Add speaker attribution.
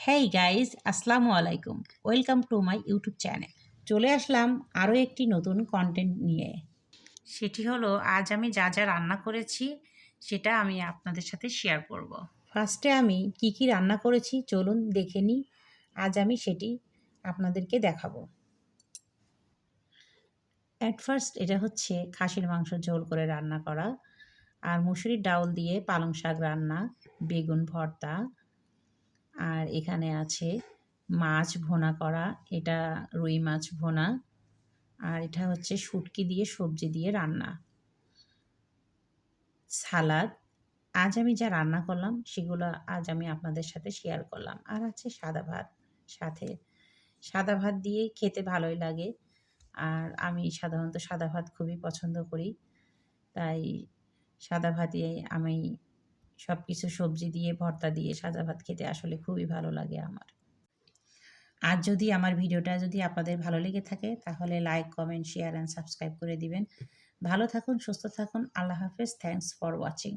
Speaker 1: Hey guys, আসসালামু আলাইকুম। Welcome to my YouTube channel. চলে আসলাম আরও একটি নতুন কন্টেন্ট নিয়ে। সেটি হলো আজ আমি যা যা রান্না করেছি সেটা আমি আপনাদের সাথে শেয়ার করব। ফার্স্টে আমি কি কি রান্না করেছি চলুন দেখে নিই। আজ আমি সেটি আপনাদেরকে দেখাবো। অ্যাট ফার্স্ট এটা হচ্ছে খাসির মাংস ঝোল করে রান্না করা, আর মুসুরির ডাউল দিয়ে পালং শাক রান্না, বেগুন ভর্তা, আর এখানে আছে মাছ ভোনা করা, এটা রুই মাছ ভোনা, আর এটা হচ্ছে শুটকি দিয়ে সবজি দিয়ে রান্না, সালাদ। আজ আমি যা রান্না করলাম সেগুলো আজ আমি আপনাদের সাথে শেয়ার করলাম। আর আছে সাদা ভাত সাথে। সাদা ভাত দিয়ে খেতে ভালোই লাগে, আর আমি সাধারণত সাদা ভাত খুবই পছন্দ করি। তাই সাদা ভাতে আমি সব কিছু সবজি দিয়ে ভর্তা দিয়ে সাদা ভাত খেতে আসলে খুবই ভালো লাগে আমার। আর যদি আমার ভিডিওটা যদি আপনাদের ভালো লেগে থাকে তাহলে like, comment, share and subscribe করে দিবেন। ভালো থাকুন, সুস্থ থাকুন। আল্লাহ হাফেজ। Thanks for watching.